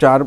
4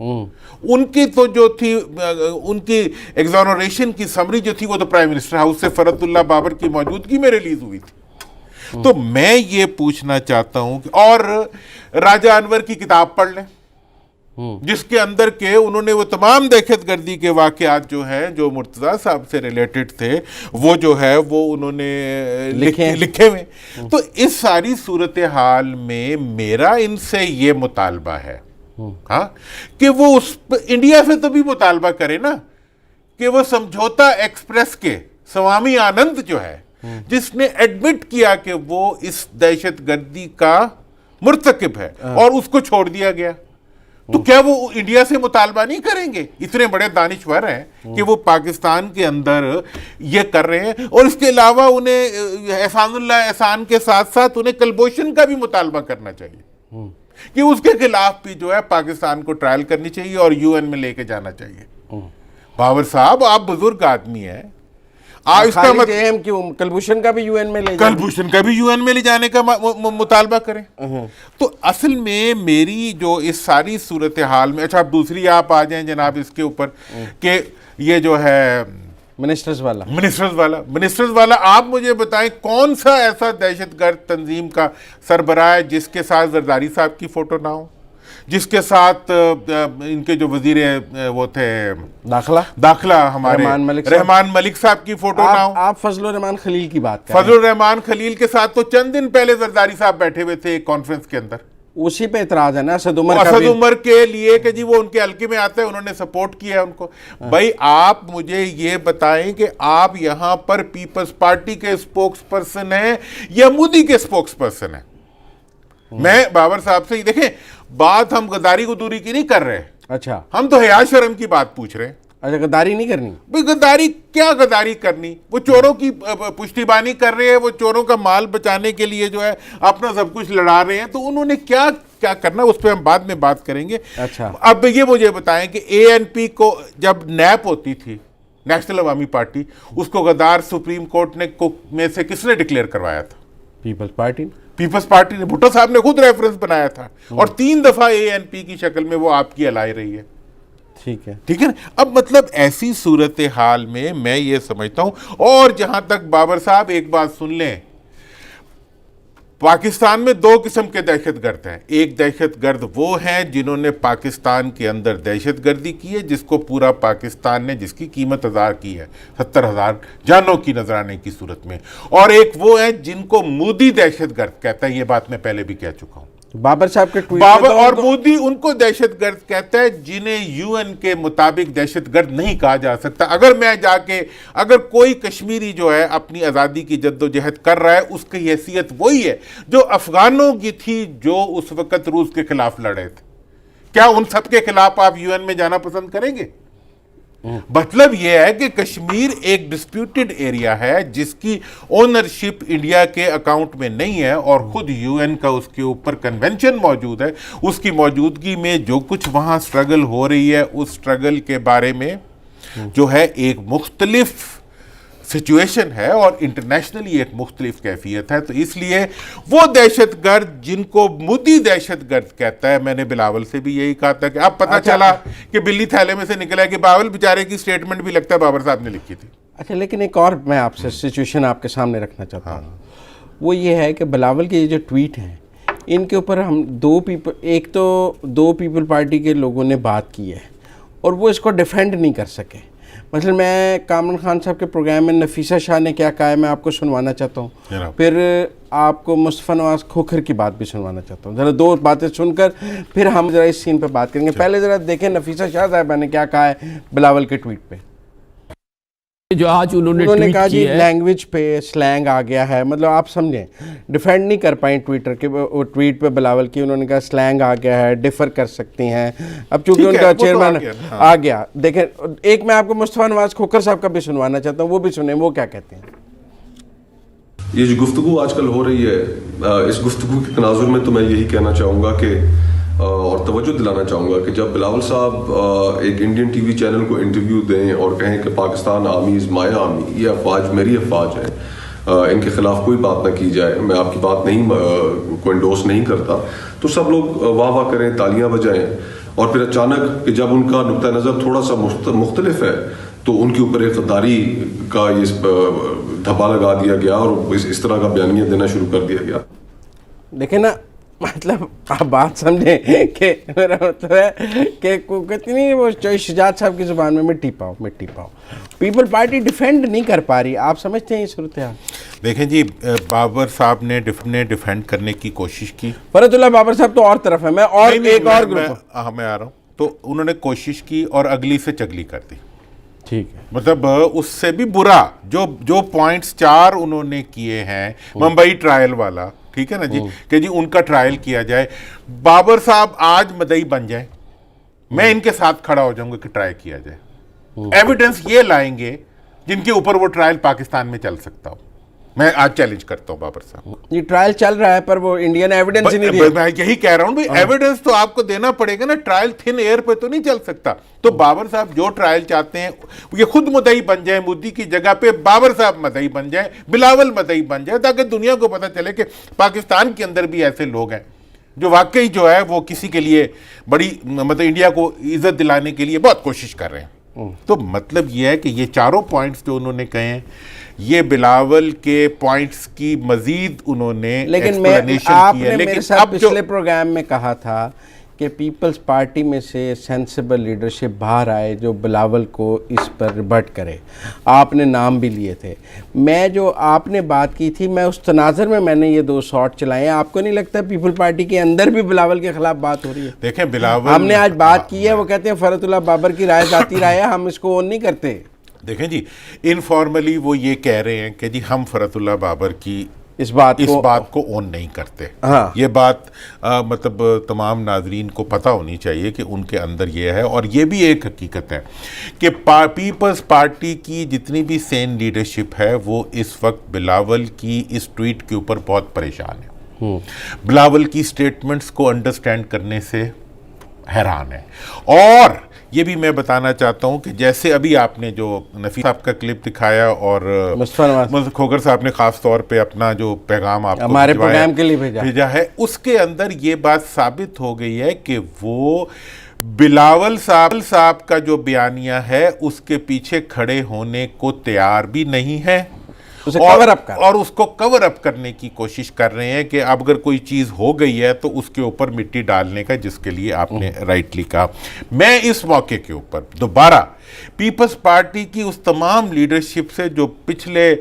ان کی تو جو تھی ان کی ایگزونریشن کی سمری جو تھی وہ تو پرائم منسٹر ہاؤس سے فرد اللہ بابر کی موجودگی میں ریلیز ہوئی تھی. تو میں یہ پوچھنا چاہتا ہوں کہ اور راجہ انور کی کتاب پڑھ لیں جس کے اندر کہ انہوں نے وہ تمام دہشت گردی کے واقعات جو ہیں جو مرتضیٰ صاحب سے ریلیٹڈ تھے وہ جو ہے وہ انہوں نے لکھے ہوئے. تو اس ساری صورتحال میں میرا ان سے یہ مطالبہ ہے ہاں کہ وہ اس انڈیا سے تو بھی مطالبہ کرے نا کہ وہ سمجھوتا ایکسپریس کے سوامی آنند جو ہے جس نے ایڈمٹ کیا کہ وہ اس دہشت گردی کا مرتکب ہے اور اس کو چھوڑ دیا گیا, تو کیا وہ انڈیا سے مطالبہ نہیں کریں گے؟ اتنے بڑے دانشور ہیں کہ وہ پاکستان کے اندر یہ کر رہے ہیں. اور اس کے علاوہ انہیں احسان اللہ احسان کے ساتھ ساتھ انہیں کلبھوشن کا بھی مطالبہ کرنا چاہیے کہ اس کے خلاف بھی جو ہے پاکستان کو ٹرائل کرنی چاہیے اور یو این میں لے کے جانا چاہیے. بابر صاحب آپ بزرگ آدمی ہیں, اس کا کلبھوشن کا بھی یو این میں لے جانے کا مطالبہ کریں. تو اصل میں میری جو اس ساری صورتحال میں, اچھا اب دوسری آپ آ جائیں جناب اس کے اوپر کہ یہ جو ہے منسٹرز والا آپ مجھے بتائیں کون سا ایسا دہشت گرد تنظیم کا سربراہ ہے جس کے ساتھ زرداری صاحب کی فوٹو نہ ہو, جس کے ساتھ ان کے جو وزیر وہ تھے داخلہ ہمارے رحمان ملک صاحب کی فوٹو نہ ہو. آپ فضل الرحمان خلیل کی بات کریں. فضل الرحمان خلیل کے ساتھ تو چند دن پہلے زرداری صاحب بیٹھے ہوئے تھے ایک کانفرنس کے اندر, اسی پہ اعتراض ہے نا اسد عمر کے لیے کہ جی وہ ان کے حلقے میں آتے ہیں, انہوں نے سپورٹ کیا ہے ان کو. بھائی آپ مجھے یہ بتائیں کہ آپ یہاں پر پیپلز پارٹی کے اسپوکس پرسن ہیں یا مودی کے اسپوکس پرسن ہیں؟ میں بابر صاحب سے دیکھیں بات ہم غداری غدوری کی نہیں کر رہے, اچھا ہم تو حیا شرم کی بات پوچھ رہے ہیں. اچھا غداری نہیں کرنی؟ بھئی غداری کرنی, وہ چوروں کی پشتی بانی کر رہے ہیں, وہ چوروں کا مال بچانے کے لیے جو ہے اپنا سب کچھ لڑا رہے ہیں, تو انہوں نے کیا کرنا اس پہ ہم بعد میں بات کریں گے. اچھا اب یہ مجھے بتائیں کہ اے این پی کو جب نیپ ہوتی تھی نیشنل عوامی پارٹی, اس کو غدار سپریم کورٹ نے میں سے کس نے ڈکلیئر کروایا تھا؟ پیپلز پارٹی نے. بھٹو صاحب نے خود ریفرنس بنایا تھا اور 3 دفعہ اے این پی کی شکل میں وہ آپ کی الائی رہی ہے. ٹھیک ہے نا. اب مطلب ایسی صورتحال میں یہ سمجھتا ہوں, اور جہاں تک بابر صاحب ایک بات سن لیں, پاکستان میں 2 قسم کے دہشت گرد ہیں. ایک دہشت گرد وہ ہیں جنہوں نے پاکستان کے اندر دہشت گردی کی ہے جس کو پورا پاکستان نے جس کی قیمت 1000 کی ہے, 70,000 جانوں کی نذرانے کی صورت میں, اور ایک وہ ہیں جن کو مودی دہشت گرد کہتا ہے. یہ بات میں پہلے بھی کہہ چکا ہوں. بابر صاحب کے بابر اور مودی ان کو دہشت گرد کہتا ہے جنہیں یو این کے مطابق دہشت گرد نہیں کہا جا سکتا. اگر کوئی کشمیری جو ہے اپنی آزادی کی جد و جہد کر رہا ہے, اس کی حیثیت وہی ہے جو افغانوں کی تھی جو اس وقت روس کے خلاف لڑے تھے. کیا ان سب کے خلاف آپ یو این میں جانا پسند کریں گے؟ مطلب یہ ہے کہ کشمیر ایک ڈسپیوٹڈ ایریا ہے جس کی اونرشپ انڈیا کے اکاؤنٹ میں نہیں ہے, اور خود یو این کا اس کے اوپر کنونشن موجود ہے. اس کی موجودگی میں جو کچھ وہاں سٹرگل ہو رہی ہے, اس سٹرگل کے بارے میں جو ہے ایک مختلف سچویشن ہے اور انٹرنیشنلی ایک مختلف کیفیت ہے. تو اس لیے وہ دہشت گرد جن کو مودی دہشت گرد کہتا ہے, میں نے بلاول سے بھی یہی کہا تھا کہ اب پتہ چلا کہ بلی تھیلے میں سے نکلا کہ باول بیچارے کی سٹیٹمنٹ بھی لگتا ہے بابر صاحب نے لکھی تھی. اچھا, لیکن ایک اور میں آپ سے سچویشن آپ کے سامنے رکھنا چاہتا ہوں. وہ یہ ہے کہ بلاول کے یہ جو ٹویٹ ہیں ان کے اوپر ہم ایک تو 2 پیپل پارٹی کے لوگوں نے بات کی ہے اور وہ اس کو ڈیفینڈ نہیں کر سکے. مثلا میں کامران خان صاحب کے پروگرام میں نفیسہ شاہ نے کیا کہا ہے میں آپ کو سنوانا چاہتا ہوں, پھر آپ کو مصطفیٰ نواز کھوکھر کی بات بھی سنوانا چاہتا ہوں. ذرا 2 باتیں سن کر پھر ہم ذرا اس سین پہ بات کریں گے. پہلے ذرا دیکھیں نفیسہ شاہ صاحبہ نے کیا کہا ہے بلاول کے ٹویٹ پہ. جو آج انہوں نے کہا جی لینگویج پہ سلینگ آ گیا ہے, مطلب آپ سمجھیں ڈیفینڈ نہیں کر پائیں ٹویٹر کے ٹویٹ پہ بلاول کی. انہوں نے کہا سلینگ آ گیا ہے, ڈیفر کر سکتی ہیں. اب چونکہ ان کا چیئرمین آ گیا. دیکھیں ایک میں آپ کو مصطفیٰ نواز کھوکھر صاحب کا بھی سنوانا چاہتا ہوں, وہ بھی سنیں وہ کیا کہتے ہیں. یہ جو گفتگو آج کل ہو رہی ہے, اس گفتگو کے تناظر میں تو میں یہی کہنا چاہوں گا کہ اور توجہ دلانا چاہوں گا کہ جب بلاول صاحب ایک انڈین ٹی وی چینل کو انٹرویو دیں اور کہیں کہ پاکستان آرمی از مائی آرمی, یہ افواج میری افواج ہے, ان کے خلاف کوئی بات نہ کی جائے, میں آپ کی بات نہیں کو انڈورس نہیں کرتا, تو سب لوگ واہ واہ کریں, تالیاں بجائیں. اور پھر اچانک کہ جب ان کا نقطہ نظر تھوڑا سا مختلف ہے تو ان کے اوپر ایک غداری کا یہ دھبا لگا دیا گیا اور اس طرح کا بیانیہ دینا شروع کر دیا گیا. دیکھیں نا مطلب آپ بات سمجھیں کہ میرا مطلب ہے کہ کتنی وہ شجاعت صاحب کی زبان میں مٹی پاؤ پیپل پارٹی ڈیفینڈ نہیں کر پا رہی. آپ سمجھتے ہیں یہ صورتحال؟ دیکھیں جی بابر صاحب نے ڈیفینڈ کرنے کی کوشش کی. فرت اللہ بابر صاحب تو اور طرف ہے، میں اور ایک اور گروپ میں آ رہا ہوں. تو انہوں نے کوشش کی اور اگلی سے چگلی کر دی. ٹھیک ہے، مطلب اس سے بھی برا جو پوائنٹس 4 انہوں نے کیے ہیں ممبئی ٹرائل والا، ٹھیک ہے نا جی، کہ جی ان کا ٹرائل کیا جائے. بابر صاحب آج مدعی بن جائیں، میں ان کے ساتھ کھڑا ہو جاؤں گا کہ ٹرائی کیا جائے. ایویڈنس یہ لائیں گے جن کے اوپر وہ ٹرائل پاکستان میں چل سکتا ہو. میں آج چیلنج کرتا ہوں بابر صاحب. یہ ٹرائل چل رہا ہے پر وہ انڈین ایویڈنس ہی نہیں دیا. میں یہی کہہ رہا ہوں بھائی ایویڈنس تو آپ کو دینا پڑے گا نا. ٹرائل تھن ایئر پہ تو نہیں چل سکتا. تو بابر صاحب جو ٹرائل چاہتے ہیں یہ خود مدعی بن جائیں، مودی کی جگہ پہ بابر صاحب مدعی بن جائیں، بلاول مدعی بن جائے، تاکہ دنیا کو پتہ چلے کہ پاکستان کے اندر بھی ایسے لوگ ہیں جو واقعی جو ہے وہ کسی کے لیے بڑی مطلب انڈیا کو عزت دلانے کے لیے بہت کوشش کر رہے ہیں. تو مطلب یہ ہے کہ یہ چاروں پوائنٹس جو انہوں نے کہے ہیں یہ بلاول کے پوائنٹس کی مزید انہوں نے لیکن آپ نے میرے ساتھ پچھلے پروگرام میں کہا تھا کہ پیپلز پارٹی میں سے سینسیبل لیڈرشپ باہر آئے جو بلاول کو اس پر ریبٹ کرے. آپ نے نام بھی لیے تھے. میں جو آپ نے بات کی تھی میں اس تناظر میں نے یہ 2 شاٹ چلائے ہیں. آپ کو نہیں لگتا پیپل پارٹی کے اندر بھی بلاول کے خلاف بات ہو رہی ہے؟ دیکھیں بلاول ہم نے آج بات کی ہے، وہ کہتے ہیں فرت اللہ بابر کی رائے ذاتی رائے ہے، ہم اس کو اون نہیں کرتے. دیکھیں جی انفارملی وہ یہ کہہ رہے ہیں کہ جی ہم فرت اللہ بابر کی اس بات کو اون نہیں کرتے. ہاں یہ بات مطلب تمام ناظرین کو پتہ ہونی چاہیے کہ ان کے اندر یہ ہے. اور یہ بھی ایک حقیقت ہے کہ پیپلز پارٹی کی جتنی بھی سین لیڈرشپ ہے وہ اس وقت بلاول کی اس ٹویٹ کے اوپر بہت پریشان ہے. بلاول کی سٹیٹمنٹس کو انڈرسٹینڈ کرنے سے حیران ہے. اور یہ بھی میں بتانا چاہتا ہوں کہ جیسے ابھی آپ نے جو نفیس صاحب کا کلپ دکھایا اور کھوگر صاحب نے خاص طور پہ اپنا جو پیغام آپ کو ہمارے پروگرام کے لیے بھیجا ہے، اس کے اندر یہ بات ثابت ہو گئی ہے کہ وہ بلاول صاحب کا جو بیانیہ ہے اس کے پیچھے کھڑے ہونے کو تیار بھی نہیں ہے اور اس کو کور اپ کرنے کی کوشش کر رہے ہیں کہ اب اگر کوئی چیز ہو گئی ہے تو اس کے اوپر مٹی ڈالنے کا، جس کے لیے آپ نے رائٹلی کہا. میں اس موقع کے اوپر دوبارہ پیپلز پارٹی کی اس تمام لیڈرشپ سے جو پچھلے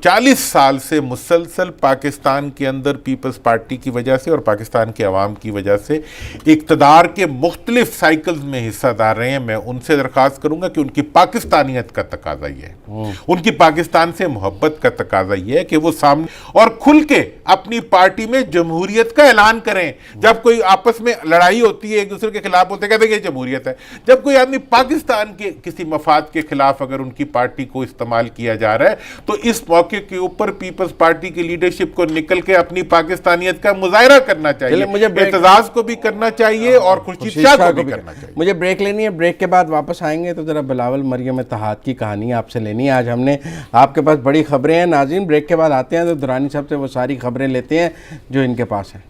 40 سال سے مسلسل پاکستان کے اندر پیپلز پارٹی کی وجہ سے اور پاکستان کے عوام کی وجہ سے اقتدار کے مختلف سائیکلز میں حصہ دار رہے ہیں، میں ان سے درخواست کروں گا کہ ان کی پاکستانیت کا تقاضا یہ ہے، ان کی پاکستان سے محبت کا تقاضا یہ ہے کہ وہ سامنے اور کھل کے اپنی پارٹی میں جمہوریت کا اعلان کریں. جب کوئی آپس میں لڑائی ہوتی ہے ایک دوسرے کے خلاف ہوتے ہیں، کہتے ہیں کہ یہ جمہوریت ہے. جب کوئی آدمی پاکستان کے کسی مفاد کے خلاف اگر ان کی پارٹی کو استعمال کیا جا رہا ہے تو اس موقع کے اوپر پیپلز پارٹی کی لیڈرشپ کو نکل کے اپنی پاکستانیت کا مظاہرہ کرنا چاہیے، اعتزاز کو بھی کرنا چاہیے اور خورشید شاہ کو بھی کرنا چاہیے. مجھے بریک لینی ہے، بریک کے بعد واپس آئیں گے تو ذرا بلاول مریم اتحاد کی کہانی آپ سے لینی ہے. آج ہم نے آپ کے پاس بڑی خبریں ہیں ناظرین. بریک کے بعد آتے ہیں تو درانی صاحب سے وہ ساری خبریں لیتے ہیں جو ان کے پاس ہیں.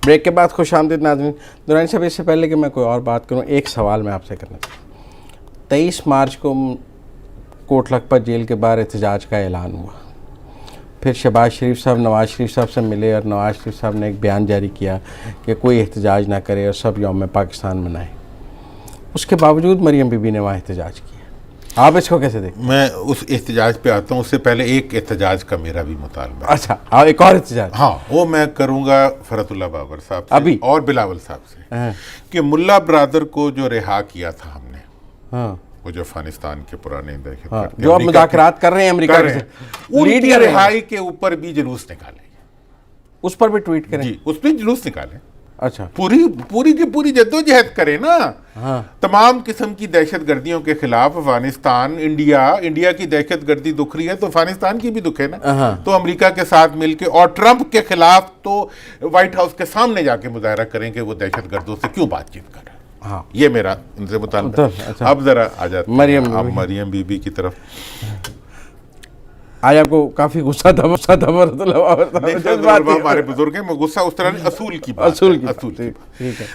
بریک کے بعد خوش آمدید ناظرین. درانی صاحب اس سے پہلے کہ میں کوئی اور بات کروں ایک سوال میں آپ سے کرنا چاہتا ہوں. 23 مارچ کو کوٹ لکھپت جیل کے باہر احتجاج کا اعلان ہوا. پھر شہباز شریف صاحب نواز شریف صاحب سے ملے اور نواز شریف صاحب نے ایک بیان جاری کیا کہ کوئی احتجاج نہ کرے اور سب یوم پاکستان منائیں. اس کے باوجود مریم بی بی نے وہاں احتجاج کیا. آپ اس کو کیسے دیکھیں؟ میں اس احتجاج پہ آتا ہوں، اس سے پہلے ایک احتجاج کا میرا بھی مطالبہ. اچھا ایک اور احتجاج؟ ہاں وہ میں کروں گا فرت اللہ بابر صاحب سے ابھی اور بلاول صاحب سے کہ ملا برادر کو جو رہا کیا تھا ہم نے، وہ جو افغانستان کے پرانے جو اب مذاکرات کر رہے ہیں امریکہ سے، ان کی رہائی کے اوپر بھی جلوس نکالیں، اس پر بھی ٹویٹ کریں. جی اس پہ جلوس نکالیں. اچھا پوری کی پوری جدوجہد کرے نا. ہاں تمام قسم کی دہشت گردیوں کے خلاف افغانستان, انڈیا کی دہشت گردی دکھ رہی ہے تو افغانستان کی بھی دکھ ہے نا. تو امریکہ کے ساتھ مل کے, اور ٹرمپ کے خلاف تو وائٹ ہاؤس کے سامنے جا کے مظاہرہ کریں کہ وہ دہشت گردوں سے کیوں بات چیت کر رہے ہیں. ہاں یہ میرا ان سے مطالبہ. اب ذرا آ جاتے ہیں اب مریم بی بی کی طرف. آج آپ کو کافی غصہ تھا ہمارے بزرگ ہیں, غصہ اس طرح نہیں, اصول کی بات.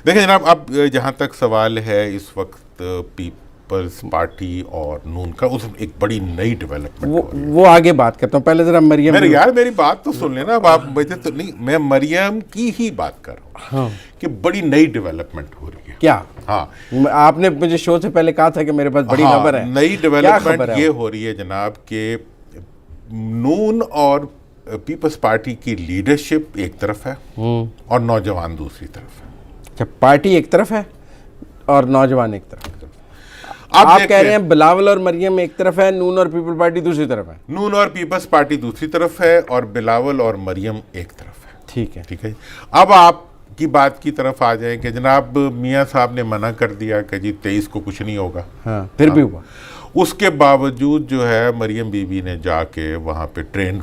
دیکھیں جناب, اب جہاں تک سوال ہے اس وقت پیپلز پارٹی اور نون کا, اس ایک بڑی نئی ڈیولپمنٹ, وہ آگے بات کرتا ہوں. پہلے ذرا مریم, میری بات تو سن لینا. اب آپ مجھے تو نہیں, میں مریم کی ہی بات کر رہا ہوں کہ بڑی نئی ڈیولپمنٹ ہو رہی ہے. کیا؟ ہاں, آپ نے مجھے شو سے پہلے کہا تھا کہ میرے پاس بڑی خبر ہے. نئی ڈیولپمنٹ یہ ہو رہی ہے جناب کہ نون اور پیپلز پارٹی کی لیڈرشپ ایک طرف ہے اور نوجوان دوسری طرف ہے. اچھا, پارٹی ایک طرف ہے اور نوجوان ایک طرف. آپ کہہ رہے ہیں بلاول اور مریم ایک طرف ہے, نون اور پیپل پارٹی دوسری طرف ہے. نون اور پیپلز پارٹی دوسری طرف ہے اور بلاول اور مریم ایک طرف ہے. ٹھیک ہے. اب آپ کی بات کی طرف آ جائیں کہ جناب میاں صاحب نے منع کر دیا کہ جی 23 کو کچھ نہیں ہوگا. ہاں, پھر بھی ہوا. اس کے باوجود جو ہے مریم بی بی نے جا کے وہاں پہ ٹرین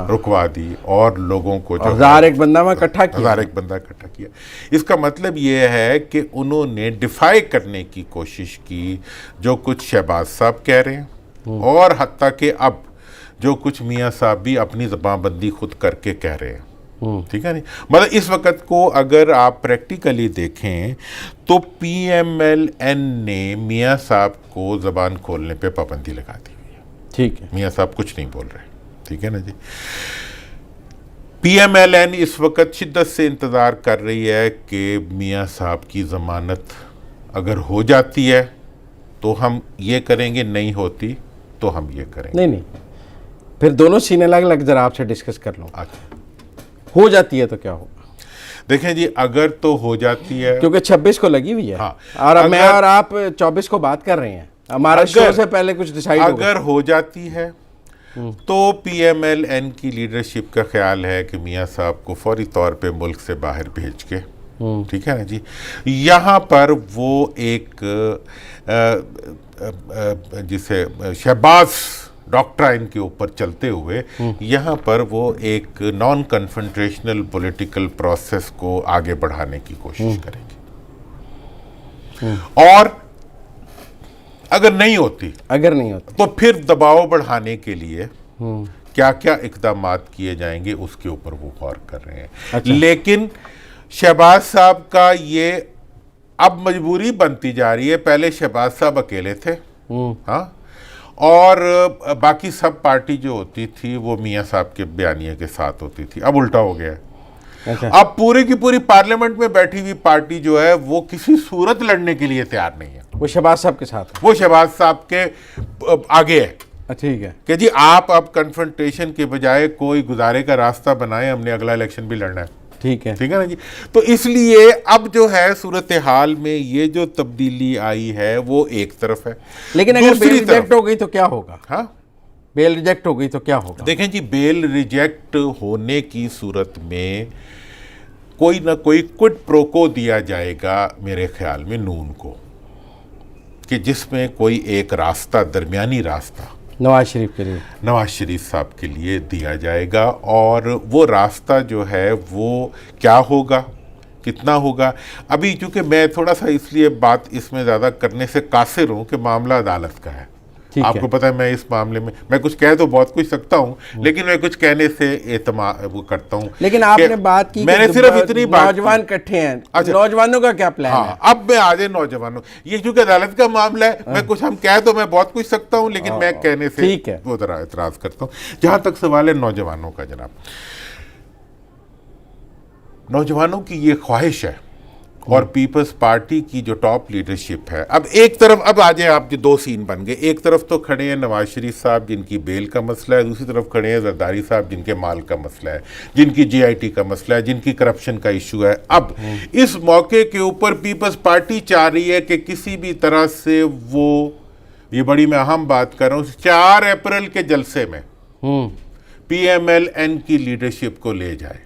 رکوا دی اور لوگوں کو 1001 بندہ وہاں اکٹھا کیا. 1001 بندہ اکٹھا کیا. اس کا مطلب یہ ہے کہ انہوں نے ڈیفائی کرنے کی کوشش کی جو کچھ شہباز صاحب کہہ رہے ہیں, اور حتیٰ کہ اب جو کچھ میاں صاحب بھی اپنی زبان بندی خود کر کے کہہ رہے ہیں. ٹھیک ہے نہیں, مطلب اس وقت کو اگر آپ پریکٹیکلی دیکھیں تو پی ایم ایل این نے میاں صاحب کو زبان کھولنے پہ پابندی لگا دی ہوئی ہے. ٹھیک ہے, میاں صاحب کچھ نہیں بول رہے. ٹھیک ہے نا جی. پی ایم ایل این اس وقت شدت سے انتظار کر رہی ہے کہ میاں صاحب کی ضمانت اگر ہو جاتی ہے تو ہم یہ کریں گے, نہیں ہوتی تو ہم یہ کریں گے. نہیں, پھر دونوں سینے لگ ذرا آپ سے ڈسکس کر لوں. ہو جاتی ہے تو کیا ہوگا؟ دیکھیں جی, اگر تو ہو جاتی ہے, کیونکہ 26 کو لگی ہوئی ہے, اور میں اور آپ 24 کو بات کر رہے ہیں, ہمارا شو سے پہلے کچھ ڈیسائیڈ ہوگا. اگر ہو جاتی ہے تو پی ایم ایل این کی لیڈرشپ کا خیال ہے کہ میاں صاحب کو فوری طور پہ ملک سے باہر بھیج کے, ٹھیک ہے نا جی, یہاں پر وہ ایک جسے شہباز ڈاکٹرائن کے اوپر چلتے ہوئے یہاں پر وہ ایک نان کنفرنٹریشنل پولیٹیکل پروسیس کو آگے بڑھانے کی کوشش کریں گے. اور اگر نہیں ہوتی تو پھر دباؤ بڑھانے کے لیے کیا کیا اقدامات کیے جائیں گے اس کے اوپر وہ غور کر رہے ہیں. لیکن شہباز صاحب کا یہ اب مجبوری بنتی جا رہی ہے. پہلے شہباز صاحب اکیلے تھے, ہاں, اور باقی سب پارٹی جو ہوتی تھی وہ میاں صاحب کے بیانیے کے ساتھ ہوتی تھی. اب الٹا ہو گیا ہے. اب پوری کی پوری پارلیمنٹ میں بیٹھی ہوئی پارٹی جو ہے وہ کسی صورت لڑنے کے لیے تیار نہیں ہے. وہ شہباز صاحب کے ساتھ, وہ شہباز صاحب کے آگے ہے. ٹھیک ہے کہ جی آپ اب کنفرنٹیشن کے بجائے کوئی گزارے کا راستہ بنائیں, ہم نے اگلا الیکشن بھی لڑنا ہے. ٹھیک ہے نا جی. تو اس لیے اب جو ہے صورتحال میں یہ جو تبدیلی آئی ہے وہ ایک طرف ہے. لیکن اگر بیل ریجیکٹ ہو گئی تو کیا ہوگا؟ ہاں, بیل ریجیکٹ ہو گئی تو کیا ہوگا؟ دیکھیں جی, بیل ریجیکٹ ہونے کی صورت میں کوئی نہ کوئی کوئڈ پروکو دیا جائے گا میرے خیال میں نون کو, کہ جس میں کوئی ایک راستہ, درمیانی راستہ نواز شریف کے لیے, نواز شریف صاحب کے لیے دیا جائے گا. اور وہ راستہ جو ہے وہ کیا ہوگا, کتنا ہوگا. ابھی چونکہ میں تھوڑا سا اس لیے بات اس میں زیادہ کرنے سے قاصر ہوں کہ معاملہ عدالت کا ہے. آپ کو پتہ ہے میں اس معاملے میں کچھ کہہ تو بہت کچھ سکتا ہوں, لیکن میں کچھ کہنے سے اعتماد وہ کرتا ہوں. لیکن آپ نے بات کی میں نے صرف اتنی بات, نوجوان کٹھے ہیں, نوجوانوں کا کیا پلان ہے؟ اب میں آ جائے نوجوانوں, یہ چونکہ عدالت کا معاملہ ہے, میں کچھ ہم کہہ تو میں بہت کچھ سکتا ہوں, لیکن میں کہنے سے وہ ذرا اعتراض کرتا ہوں. جہاں تک سوال ہے نوجوانوں کا جناب, نوجوانوں کی یہ خواہش ہے اور پیپلز پارٹی کی جو ٹاپ لیڈرشپ ہے, اب ایک طرف اب آ جائیں آپ, جو دو سین بن گئے. ایک طرف تو کھڑے ہیں نواز شریف صاحب جن کی بیل کا مسئلہ ہے, دوسری طرف کھڑے ہیں زرداری صاحب جن کے مال کا مسئلہ ہے, جن کی جی آئی ٹی کا مسئلہ ہے, جن کی کرپشن کا ایشو ہے. اب اس موقع کے اوپر پیپلز پارٹی چاہ رہی ہے کہ کسی بھی طرح سے وہ, یہ بڑی میں اہم بات کر رہا ہوں, 4 اپریل کے جلسے میں پی ایم ایل این کی لیڈرشپ کو لے جائے.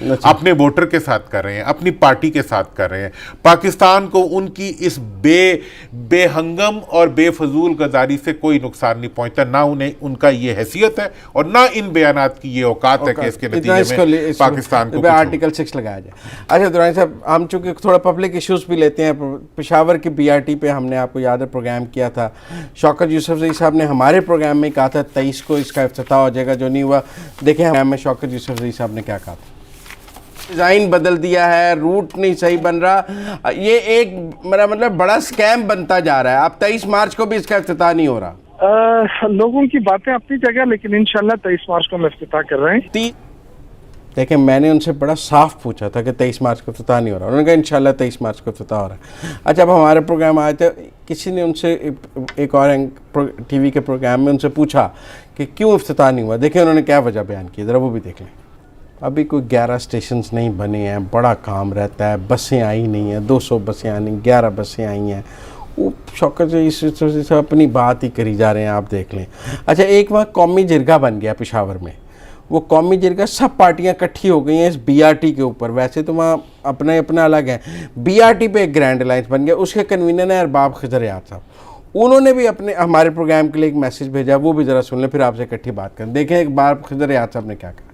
اپنے ووٹر کے ساتھ کر رہے ہیں, اپنی پارٹی کے ساتھ کر رہے ہیں. پاکستان کو ان کی اس بے ہنگم اور بے فضول غداری سے کوئی نقصان نہیں پہنچتا, نہ انہیں ان کا یہ حیثیت ہے اور نہ ان بیانات کی یہ اوقات ہے کہ اس کے نتیجے میں پاکستان کو آرٹیکل 6 لگایا جائے. اچھا درانی صاحب, ہم چونکہ تھوڑا پبلک ایشوز بھی لیتے ہیں, پشاور کی بی آر ٹی پہ ہم نے آپ کو یاد ہے پروگرام کیا تھا, شوکت یوسفزئی صاحب نے ہمارے پروگرام میں کہا تھا 23 کو اس کا افتتاح ہو جائے گا, جو نہیں ہوا. دیکھیں ہمیں شوکت یوسفزئی صاحب نے کیا کہا تھا, ڈیزائن بدل دیا ہے, روٹ نہیں صحیح بن رہا, یہ ایک میرا مطلب بڑا سکیم بنتا جا رہا ہے. اب 23 مارچ کو بھی اس کا افتتاح نہیں ہو رہا. لوگوں کی باتیں اپنی جگہ, لیکن انشاءاللہ 23 مارچ کو ہم افتتاح کر رہے ہیں. دیکھیں میں نے ان سے بڑا صاف پوچھا تھا کہ 23 مارچ کو افتتاح نہیں ہو رہا, انہوں نے کہا انشاءاللہ 23 مارچ کو افتتاح ہو رہا ہے. اچھا اب ہمارے پروگرام آئے تھے, کسی نے ان سے ایک اور ٹی وی کے پروگرام میں ان سے پوچھا کہ کیوں افتتاح نہیں ہوا. دیکھیں انہوں نے کیا وجہ بیان کی, ذرا وہ بھی دیکھ لیں. ابھی کوئی 11 اسٹیشنز نہیں بنے ہیں, بڑا کام رہتا ہے, بسیں آئی نہیں ہیں, 200 بسیں آئی, 11 بسیں آئی ہیں. وہ شوکت سے اپنی بات ہی کری جا رہے ہیں, آپ دیکھ لیں. اچھا ایک وہاں قومی جرگہ بن گیا پشاور میں, وہ قومی جرگہ سب پارٹیاں اکٹھی ہو گئی ہیں اس بی آر ٹی کے اوپر. ویسے تو وہاں اپنا الگ ہے, بی آر ٹی پہ ایک گرینڈ الائنس بن گیا, اس کے کنوینر ہیں ارباب خضر یار صاحب. انہوں نے بھی ہمارے پروگرام کے لیے ایک میسیج بھیجا, وہ بھی ذرا سن لیں پھر آپ سے اکٹھی بات کریں. دیکھیں ارباب خضر یار صاحب نے کیا کہا.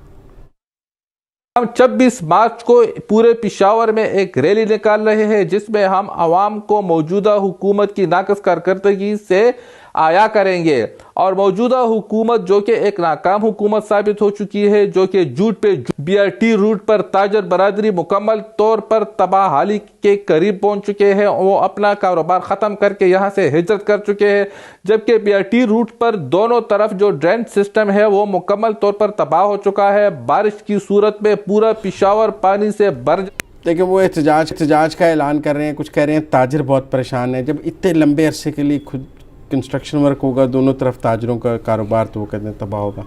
ہم 26 مارچ کو پورے پشاور میں ایک ریلی نکال رہے ہیں, جس میں ہم عوام کو موجودہ حکومت کی ناقص کارکردگی سے آیا کریں گے, اور موجودہ حکومت جو کہ ایک ناکام حکومت ثابت ہو چکی ہے, جو کہ جھوٹ پہ بی آر ٹی روٹ پر تاجر برادری مکمل طور پر تباہ حالی کے قریب پہنچ چکے ہیں. وہ اپنا کاروبار ختم کر کے یہاں سے ہجرت کر چکے ہیں, جبکہ بی آر ٹی روٹ پر دونوں طرف جو ڈرین سسٹم ہے وہ مکمل طور پر تباہ ہو چکا ہے. بارش کی صورت میں پورا پشاور پانی سے بھر. دیکھیں وہ احتجاج کا اعلان کر رہے ہیں, کچھ کہہ رہے ہیں تاجر بہت پریشان ہیں. جب اتنے لمبے عرصے کے لیے خود کنسٹرکشن ورک ہوگا دونوں طرف تاجروں کا کاروبار, تو وہ کہتے ہیں تباہ ہوگا.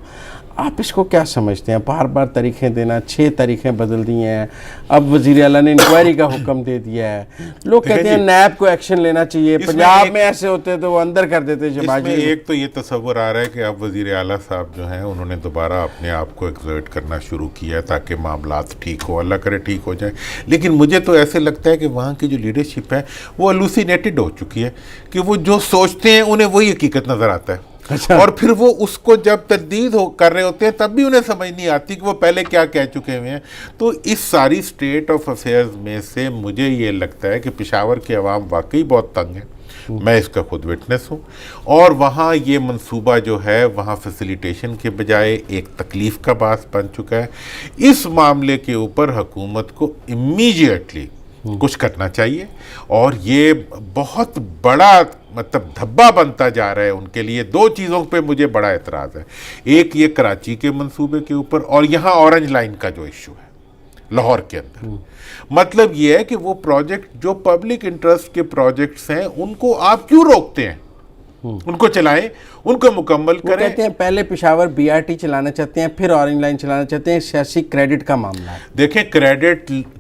آپ اس کو کیا سمجھتے ہیں؟ بار بار تاریخیں دینا, 6 تاریخیں بدل دی ہیں, اب وزیر اعلیٰ نے انکوائری کا حکم دے دیا ہے. لوگ کہتے ہیں نیب کو ایکشن لینا چاہیے. پنجاب میں ایسے ہوتے تو وہ اندر کر دیتے. ایک تو یہ تصور آ رہا ہے کہ اب وزیر اعلیٰ صاحب جو ہیں انہوں نے دوبارہ اپنے آپ کو ایکزرٹ کرنا شروع کیا ہے تاکہ معاملات ٹھیک ہو, اللہ کرے ٹھیک ہو جائیں. لیکن مجھے تو ایسے لگتا ہے کہ وہاں کی جو لیڈرشپ ہے وہ ہلوسینیٹڈ ہو چکی ہے, کہ وہ جو سوچتے ہیں انہیں وہی حقیقت نظر آتا ہے. اور پھر وہ اس کو جب تجدید کر رہے ہوتے ہیں تب بھی انہیں سمجھ نہیں آتی کہ وہ پہلے کیا کہہ چکے ہوئے ہیں. تو اس ساری سٹیٹ آف افیئرز میں سے مجھے یہ لگتا ہے کہ پشاور کے عوام واقعی بہت تنگ ہیں, میں اس کا خود وٹنس ہوں. اور وہاں یہ منصوبہ جو ہے وہاں فیسیلیٹیشن کے بجائے ایک تکلیف کا باعث بن چکا ہے. اس معاملے کے اوپر حکومت کو امیجیٹلی کچھ کرنا چاہیے, اور یہ بہت بڑا مطلب دھبا بنتا جا رہا ہے ان کے لیے. 2 چیزوں پہ مجھے بڑا اعتراض ہے, ایک یہ کراچی کے منصوبے کے اوپر, اور یہاں اورنج لائن کا جو ایشو ہے لاہور کے اندر. مطلب یہ ہے کہ وہ پروجیکٹ جو پبلک انٹرسٹ کے پروجیکٹس ہیں ان کو آپ کیوں روکتے ہیں؟ ان کو چلائیں, ان کو مکمل کریں. کہتے ہیں پہلے پشاور بی آر ٹی چلانا چاہتے ہیں, پھر اورنج لائن چلانا چاہتے ہیں. سیاسی کریڈٹ کا معاملہ ہے. دیکھیں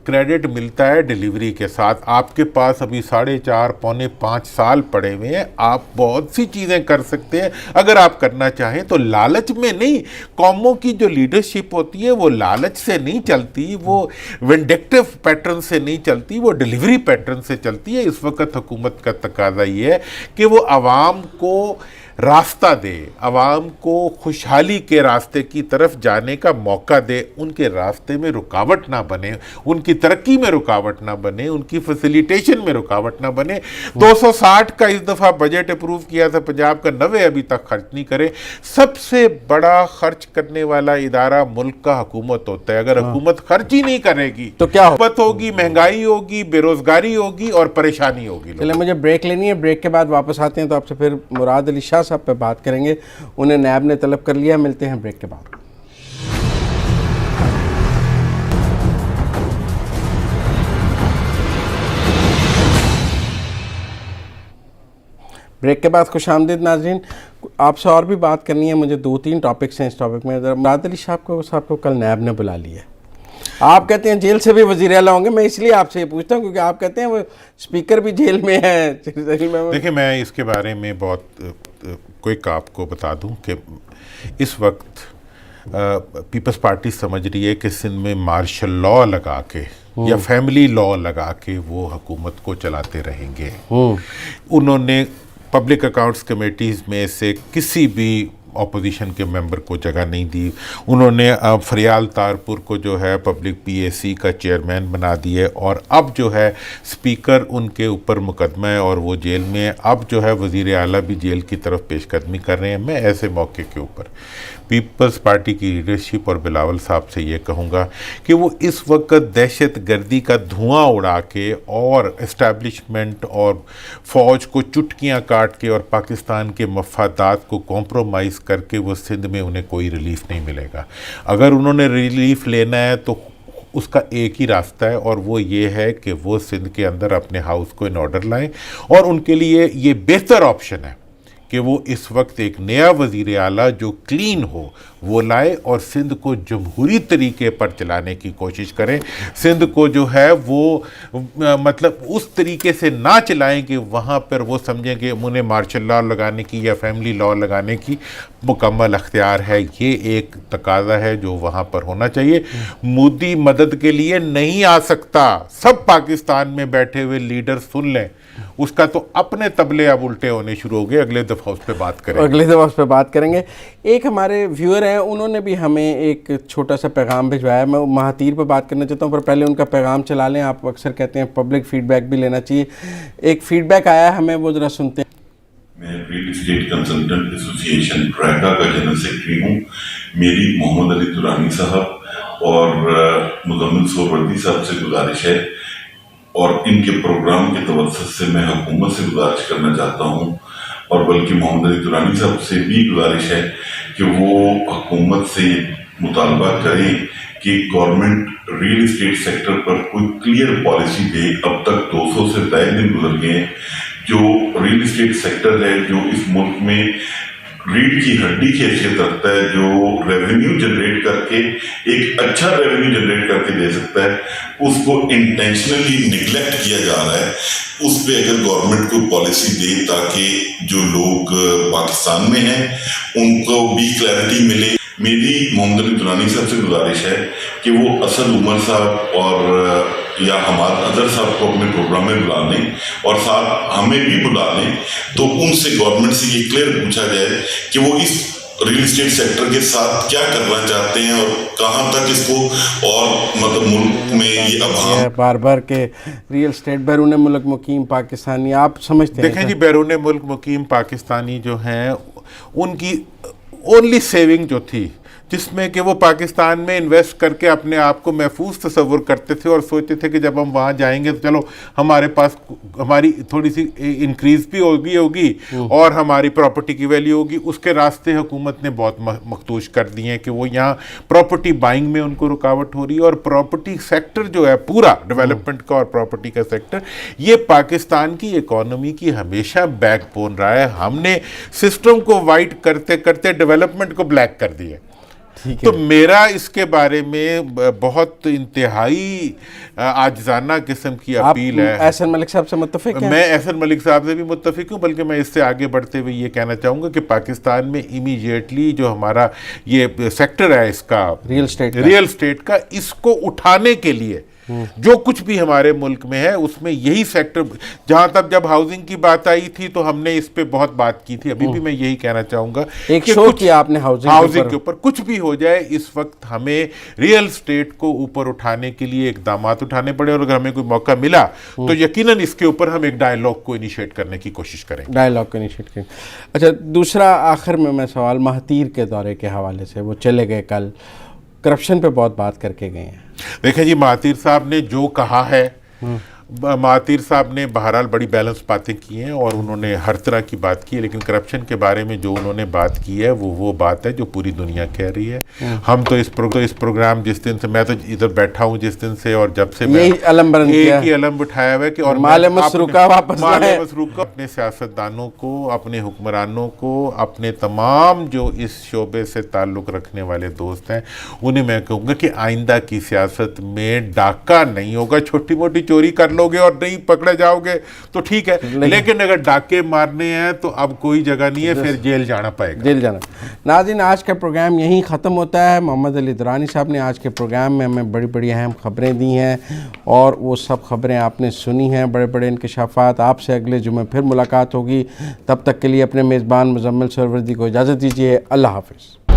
کریڈٹ ملتا ہے ڈیلیوری کے ساتھ. آپ کے پاس ابھی 4.5 پونے 5 سال پڑے ہوئے ہیں, آپ بہت سی چیزیں کر سکتے ہیں اگر آپ کرنا چاہیں تو. لالچ میں نہیں. قوموں کی جو لیڈرشپ ہوتی ہے وہ لالچ سے نہیں چلتی, وہ وینڈکٹیو پیٹرن سے نہیں چلتی, وہ ڈیلیوری پیٹرن سے چلتی ہے. اس وقت حکومت کا تقاضا یہ ہے کہ وہ عوام کو راستہ دے, عوام کو خوشحالی کے راستے کی طرف جانے کا موقع دے, ان کے راستے میں رکاوٹ نہ بنے, ان کی ترقی میں رکاوٹ نہ بنے, ان کی فیسیلیٹیشن میں رکاوٹ نہ بنے. 260 کا اس دفعہ بجٹ اپروو کیا تھا پنجاب کا, 90 ابھی تک خرچ نہیں کرے. سب سے بڑا خرچ کرنے والا ادارہ ملک کا حکومت ہوتا ہے. اگر حکومت خرچ ہی نہیں کرے گی تو کیا ہوگی؟ مہنگائی ہوگی, بے روزگاری ہوگی اور پریشانی ہوگی. چلیں مجھے بریک لینی ہے, بریک کے بعد واپس آتے ہیں تو آپ سے پھر مراد علی شاہ صاحب پہ بات کریں گے. انہیں نیب نے طلب کر لیا. ملتے ہیں بریک کے بعد. بریک کے بعد خوش آمدید ناظرین. آپ سے اور بھی بات کرنی ہے مجھے, 2-3 ٹاپکس ہیں اس ٹاپک میں. مراد علی صاحب کو کل نیب نے بلا لیا ہے. آپ کہتے ہیں جیل سے بھی وزیر اعلیٰ ہوں گے. میں اس لیے آپ سے یہ پوچھتا ہوں کیونکہ آپ کہتے ہیں وہ اسپیکر بھی جیل میں ہے. دیکھیں میں اس کے بارے میں بہت کوئک آپ کو بتا دوں کہ اس وقت پیپلز پارٹی سمجھ رہی ہے کہ سندھ میں مارشل لاء لگا کے یا فیملی لاء لگا کے وہ حکومت کو چلاتے رہیں گے. انہوں نے پبلک اکاؤنٹس کمیٹیز میں سے کسی بھی اپوزیشن کے ممبر کو جگہ نہیں دی. انہوں نے فریال تارپور کو جو ہے پبلک پی اے سی کا چیئرمین بنا دیے اور اب جو ہے اسپیکر ان کے اوپر مقدمہ ہے اور وہ جیل میں ہے. اب جو ہے وزیر اعلیٰ بھی جیل کی طرف پیش قدمی کر رہے ہیں. میں ایسے موقع کے اوپر پیپلز پارٹی کی لیڈرشپ اور بلاول صاحب سے یہ کہوں گا کہ وہ اس وقت دہشت گردی کا دھواں اڑا کے اور اسٹیبلشمنٹ اور فوج کو چٹکیاں کاٹ کے اور پاکستان کے مفادات کو کمپرومائز کر کے وہ سندھ میں انہیں کوئی ریلیف نہیں ملے گا. اگر انہوں نے ریلیف لینا ہے تو اس کا ایک ہی راستہ ہے اور وہ یہ ہے کہ وہ سندھ کے اندر اپنے ہاؤس کو ان آرڈر لائیں اور ان کے لیے یہ بہتر آپشن ہے کہ وہ اس وقت ایک نیا وزیر اعلیٰ جو کلین ہو وہ لائے اور سندھ کو جمہوری طریقے پر چلانے کی کوشش کریں. سندھ کو جو ہے وہ مطلب اس طریقے سے نہ چلائیں کہ وہاں پر وہ سمجھیں کہ انہیں مارشل لاء لگانے کی یا فیملی لاء لگانے کی مکمل اختیار ہے. یہ ایک تقاضا ہے جو وہاں پر ہونا چاہیے. مودی مدد کے لیے نہیں آ سکتا. سب پاکستان میں بیٹھے ہوئے لیڈر سن لیں, اس کا تو اپنے تبلے اب الٹے ہونے شروع ہو گئے. اگلے دفعہ اس پہ بات کریں گے. اگلے دفعہ اس پہ بات کریں گے. ایک ہمارے ویور ہیں, انہوں نے بھی ہمیں ایک چھوٹا سا پیغام بھجوایا. میں مہاتیر پہ بات کرنا چاہتا ہوں پر پہلے ان کا پیغام چلا لیں. آپ اکثر کہتے ہیں پبلک فیڈ بیک بھی لینا چاہیے. ایک فیڈ بیک آیا ہے ہمیں, وہ ذرا سنتے ہیں. میں ریل اسٹیٹ کنسلٹنٹ ایسوسی ایشن پریکا کا جنرل سیکرٹری ہوں. میری محمد علی دورانی صاحب اور مزمل سہروردی صاحب سے گزارش ہے اور ان کے پروگرام کے توسط سے میں حکومت سے گزارش کرنا چاہتا ہوں اور بلکہ محمد علی دورانی صاحب سے بھی گزارش ہے کہ وہ حکومت سے مطالبہ کریں کہ گورنمنٹ ریل اسٹیٹ سیکٹر پر کوئی کلیئر پالیسی دے. اب تک 200 سے زائد دن گزر گئے ہیں. جو ریل اسٹیٹ سیکٹر ہے جو اس ملک میں ریڑھ کی ہڈی کی حیثیت رکھتا ہے, جو ریونیو جنریٹ کر کے ایک اچھا ریونیو جنریٹ کر کے دے سکتا ہے, اس کو انٹینشنلی نگلیکٹ کیا جا رہا ہے. اس پہ اگر گورنمنٹ کو پالیسی دے تاکہ جو لوگ پاکستان میں ہیں ان کو بھی کلیئرٹی ملے. میری محمد علی دورانی صاحب سے گزارش ہے کہ وہ اسد عمر صاحب اور یا حماد اظہر صاحب کو اپنے پروگرام میں بلا لیں اور ساتھ ہمیں بھی بلا لیں, تو ان سے گورنمنٹ سے یہ کلیئر پوچھا جائے کہ وہ اس ریل اسٹیٹ سیکٹر کے ساتھ کیا کرنا چاہتے ہیں اور کہاں تک اس کو اور مطلب ملک میں یہ ابہام بار بار کہ ریل اسٹیٹ بیرون ملک مقیم پاکستانی, آپ سمجھتے ہیں؟ دیکھیں جی, بیرون ملک مقیم پاکستانی جو ہیں ان کی اونلی سیونگ جو تھی جس میں کہ وہ پاکستان میں انویسٹ کر کے اپنے آپ کو محفوظ تصور کرتے تھے اور سوچتے تھے کہ جب ہم وہاں جائیں گے تو چلو ہمارے پاس ہماری تھوڑی سی انکریز بھی ہوگی اور ہماری پراپرٹی کی ویلیو ہوگی. اس کے راستے حکومت نے بہت مختوش کر دیے ہیں کہ وہ یہاں پراپرٹی بائنگ میں ان کو رکاوٹ ہو رہی ہے. اور پراپرٹی سیکٹر جو ہے پورا ڈیولپمنٹ کا اور پراپرٹی کا سیکٹر یہ پاکستان کی اکانومی کی ہمیشہ بیک بون رہا ہے. ہم نے سسٹم کو وائٹ کرتے کرتے ڈیولپمنٹ کو بلیک کر دیا. تو میرا اس کے بارے میں بہت انتہائی عاجزانہ قسم کی اپیل ہے. احسن ملک صاحب سے متفق ہیں؟ میں احسن ملک صاحب سے بھی متفق ہوں, بلکہ میں اس سے آگے بڑھتے ہوئے یہ کہنا چاہوں گا کہ پاکستان میں امیجیٹلی جو ہمارا یہ سیکٹر ہے اس کا ریل اسٹیٹ کا, اس کو اٹھانے کے لیے جو کچھ بھی ہمارے ملک میں ہے اس میں یہی سیکٹر, جہاں تک جب ہاؤسنگ کی بات آئی تھی تو ہم نے اس پہ بہت بات کی تھی. ابھی بھی میں یہی کہنا چاہوں گا ایک شو کیا آپ نے ہاؤسنگ کے اوپر. کچھ بھی ہو جائے اس وقت ہمیں ریئل اسٹیٹ کو اوپر اٹھانے کے لیے اقدامات اٹھانے پڑے اور اگر ہمیں کوئی موقع ملا تو یقیناً اس کے اوپر ہم ایک ڈائیلاگ کو انیشیٹ کرنے کی کوشش کریں گے. اچھا, دوسرا آخر میں سوال مہاتیر کے دورے کے حوالے سے, وہ چلے گئے کل, کرپشن پہ بہت بات کر کے گئے ہیں. دیکھیں جی, مہاتیر صاحب نے جو کہا ہے, مہاتیر صاحب نے بہرحال بڑی بیلنس باتیں کی ہیں اور انہوں نے ہر طرح کی بات کی ہے, لیکن کرپشن کے بارے میں جو انہوں نے بات کی ہے وہ بات ہے جو پوری دنیا کہہ رہی ہے. ہم تو اس پروگرام جس دن سے میں تو ادھر بیٹھا ہوں جس دن سے, اور جب سے میں ایک ہی علم اٹھایا ہوا ہے کہ اور مال مسروقہ واپس اپنے سیاستدانوں کو, اپنے حکمرانوں کو, اپنے تمام جو اس شعبے سے تعلق رکھنے والے دوست ہیں انہیں میں کہوں گا کہ آئندہ کی سیاست میں ڈاکہ نہیں ہوگا. چھوٹی موٹی چوری کر لو گے اور نہیں پکڑے جاؤ گے تو ٹھیک ہے، لیکن اگر ڈاکے مارنے ہیں تو اب کوئی جگہ نہیں ہے، پھر جیل جانا پائے گا. جیل جانا. ناظرین آج کا پروگرام یہیں ختم ہوتا ہے. محمد علی درانی صاحب نے آج کے پروگرام میں ہمیں بڑی بڑی اہم خبریں دی ہیں اور وہ سب خبریں آپ نے سنی ہیں، بڑے بڑے انکشافات. آپ سے اگلے جمعے پھر ملاقات ہوگی. تب تک کے لیے اپنے میزبان مزمل سہروردی کو اجازت دیجیے. اللہ حافظ.